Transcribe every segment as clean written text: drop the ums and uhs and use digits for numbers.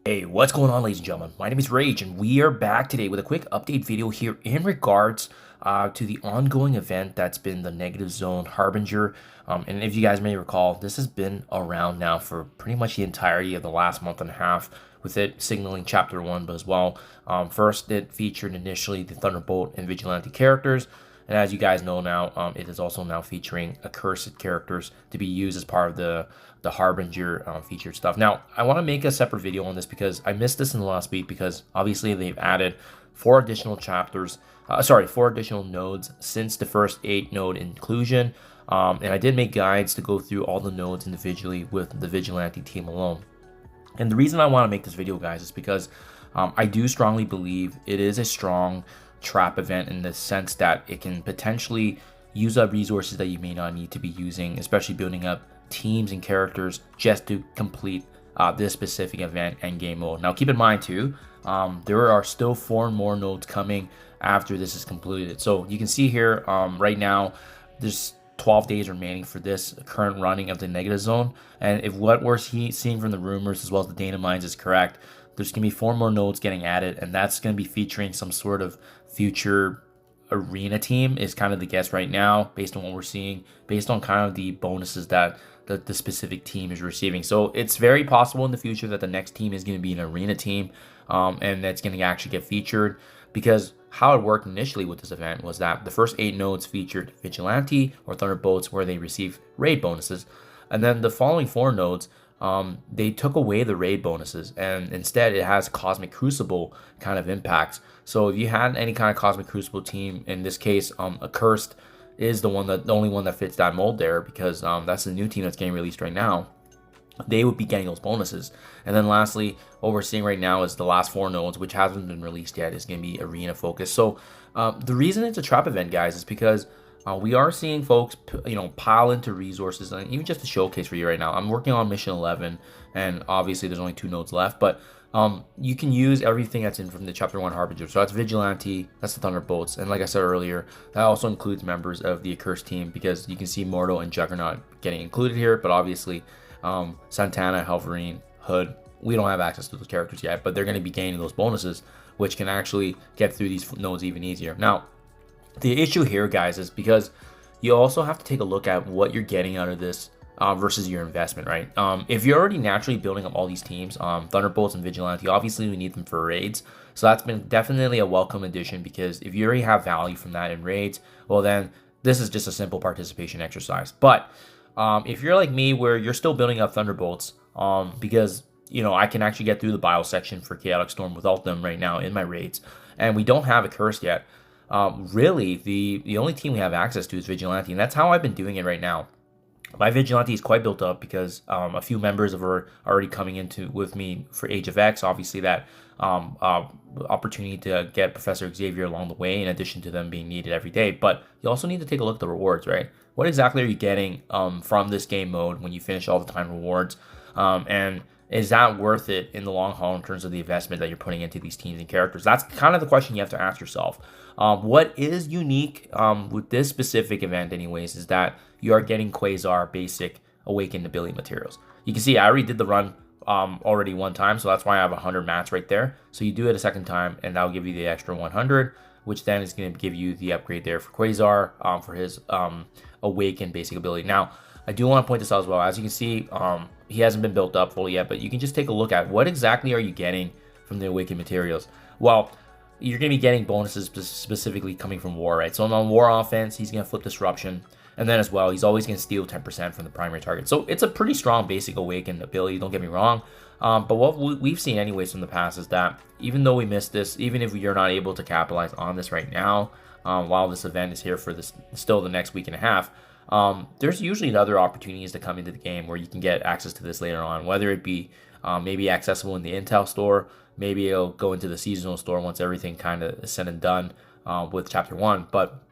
Hey, what's going on, ladies and gentlemen? My name is Rage, and we are back today with a quick update video here in regards to the ongoing event that's been the Negative Zone Harbinger. And if you guys may recall, this has been around now for pretty much the entirety of the last month and a half, with it signaling Chapter 1, but as well. First, it featured initially the Thunderbolt and Vigilante characters. And as you guys know now, it is also now featuring accursed characters to be used as part of the Harbinger featured stuff. Now, I want to make a separate video on this because I missed this in the last week because obviously they've added 4 additional chapters, 4 additional nodes since the first 8 node inclusion. And I did make guides to go through all the nodes individually with the Vigilante team alone. And the reason I want to make this video, guys, is because I do strongly believe it is a strong trap event in the sense that it can potentially use up resources that you may not need to be using, especially building up teams and characters just to complete this specific event and game mode. Now, keep in mind too, there are still 4 more nodes coming after this is completed. So you can see here right now, there's 12 days remaining for this current running of the Negative Zone. And if what we're seeing from the rumors as well as the data mines is correct, there's going to be 4 more nodes getting added, and that's going to be featuring some sort of future arena team is kind of the guess right now, based on what we're seeing, based on kind of the bonuses that the specific team is receiving. So it's very possible in the future that the next team is going to be an arena team, and that's going to actually get featured, because how it worked initially with this event was that the first 8 nodes featured Vigilante or Thunderbolts, where they receive raid bonuses, and then the following 4 nodes, they took away the raid bonuses, and instead it has Cosmic Crucible kind of impacts. So if you had any kind of Cosmic Crucible team, in this case, Accursed is the only one that fits that mold there, because that's the new team that's getting released right now. They would be getting those bonuses. And then lastly, what we're seeing right now is the last 4 nodes, which hasn't been released yet, is going to be arena focused. So the reason it's a trap event, guys, is because we are seeing folks, pile into resources, and even just to showcase for you right now, I'm working on mission 11, and obviously there's only 2 nodes left, but you can use everything that's in from the Chapter 1 Harbinger. So that's Vigilante, that's the Thunderbolts, and like I said earlier, that also includes members of the Accursed team, because you can see Mortal and Juggernaut getting included here, but obviously Santana, Helverine, Hood, we don't have access to those characters yet, but they're going to be gaining those bonuses, which can actually get through these nodes even easier. Now, the issue here, guys, is because you also have to take a look at what you're getting out of this versus your investment, right? If you're already naturally building up all these teams, Thunderbolts and Vigilante, obviously we need them for raids. So that's been definitely a welcome addition, because if you already have value from that in raids, well then this is just a simple participation exercise. But if you're like me, where you're still building up Thunderbolts, because I can actually get through the bio section for Chaotic Storm without them right now in my raids, and we don't have a curse yet. Really, the only team we have access to is Vigilante, and that's how I've been doing it right now. My Vigilante is quite built up because a few members are already coming into with me for Age of X. Obviously, that opportunity to get Professor Xavier along the way, in addition to them being needed every day. But you also need to take a look at the rewards, right? What exactly are you getting from this game mode when you finish all the time rewards? And is that worth it in the long haul in terms of the investment that you're putting into these teams and characters? That's kind of the question you have to ask yourself. What is unique with this specific event anyways is that you are getting Quasar basic awakened ability materials. You can see I already did the run already one time, so that's why I have 100 mats right there. So you do it a second time, and that'll give you the extra 100, which then is going to give you the upgrade there for Quasar for his awakened basic ability. Now, I do want to point this out as well. As you can see, he hasn't been built up fully yet, but you can just take a look at what exactly are you getting from the awakened materials. Well, you're going to be getting bonuses specifically coming from War, right? So on War offense, he's going to flip Disruption. And then as well, he's always going to steal 10% from the primary target. So it's a pretty strong basic awakened ability, don't get me wrong. But what we've seen anyways from the past is that even though we missed this, even if you're not able to capitalize on this right now, while this event is here for still the next week and a half, there's usually other opportunities to come into the game where you can get access to this later on, whether it be maybe accessible in the Intel store, maybe it'll go into the seasonal store once everything kind of is said and done with Chapter 1. But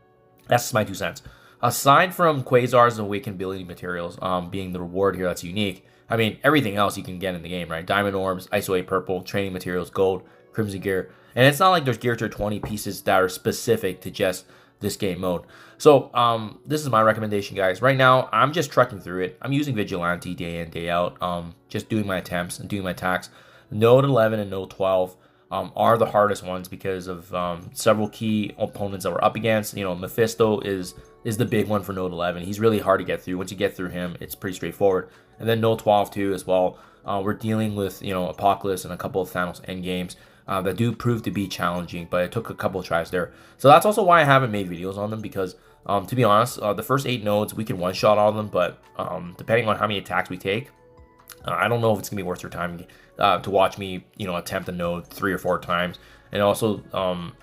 that's just my 2 cents. Aside from Quasar's awakened ability materials being the reward here that's unique, I mean, everything else you can get in the game, right? Diamond Orbs, ISO 8 Purple, Training Materials, Gold, Crimson Gear. And it's not like there's Gear Tier 20 pieces that are specific to just this game mode. So this is my recommendation, guys. Right now, I'm just trekking through it. I'm using Vigilante day in, day out, just doing my attempts and doing my attacks. Node 11 and Node 12 are the hardest ones because of several key opponents that we're up against. Mephisto is the big one for Node 11. He's really hard to get through. Once you get through him, it's pretty straightforward. And then Node 12 too as well. We're dealing with Apocalypse and a couple of Thanos endgames that do prove to be challenging, but it took a couple of tries there. So that's also why I haven't made videos on them, because to be honest, the first 8 nodes we can one-shot all of them, but depending on how many attacks we take, I don't know if it's gonna be worth your time to watch me, attempt a node 3 or 4 times. And also,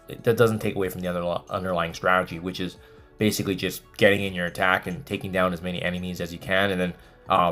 that doesn't take away from the underlying strategy, which is basically just getting in your attack and taking down as many enemies as you can, and then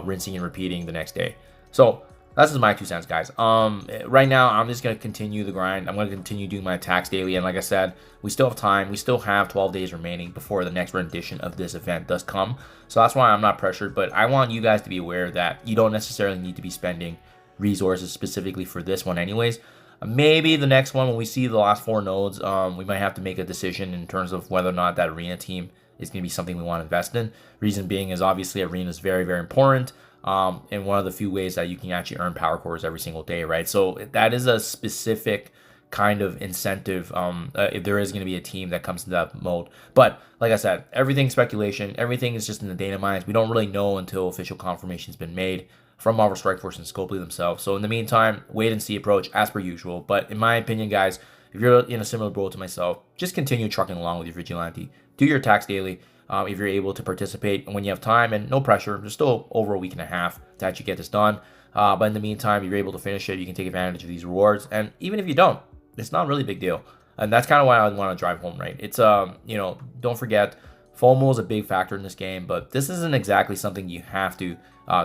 rinsing and repeating the next day. So that's just my 2 cents, guys. Right now, I'm just gonna continue the grind. I'm gonna continue doing my attacks daily, and like I said, we still have time. We still have 12 days remaining before the next rendition of this event does come. So that's why I'm not pressured, but I want you guys to be aware that you don't necessarily need to be spending resources specifically for this one anyways. Maybe the next one, when we see the last 4 nodes, we might have to make a decision in terms of whether or not that arena team is going to be something we want to invest in. Reason being is obviously arena is very, very important, and one of the few ways that you can actually earn power cores every single day, right? So that is a specific kind of incentive if there is going to be a team that comes to that mode. But like I said, everything's speculation. Everything is just in the data mines. We don't really know until official confirmation's been made from Marvel Strike Force and Scopely themselves. So in the meantime, wait and see approach as per usual. But in my opinion, guys, if you're in a similar boat to myself, just continue trucking along with your Vigilante. Do your attacks daily if you're able to participate when you have time, and no pressure. There's still over a week and a half to actually get this done. But in the meantime, you're able to finish it. You can take advantage of these rewards. And even if you don't, it's not really a big deal. And that's kind of why I want to drive home, right? It's, don't forget, FOMO is a big factor in this game, but this isn't exactly something you have to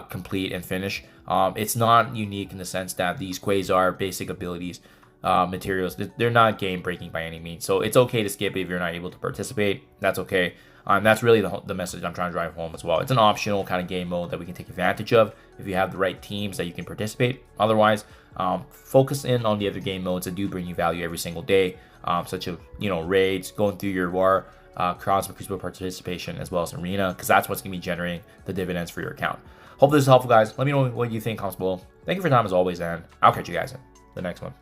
complete and finish. It's not unique in the sense that these Quasar basic abilities materials, they're not game breaking by any means. So it's okay to skip it if you're not able to participate. That's okay. That's really the message I'm trying to drive home as well. It's an optional kind of game mode that we can take advantage of if you have the right teams that you can participate. Otherwise, focus in on the other game modes that do bring you value every single day, such as raids, going through your war, Cosmic Crucible participation, as well as arena, because that's what's going to be generating the dividends for your account. Hope this is helpful, guys. Let me know what you think, comments below. Thank you for your time as always, and I'll catch you guys in the next one.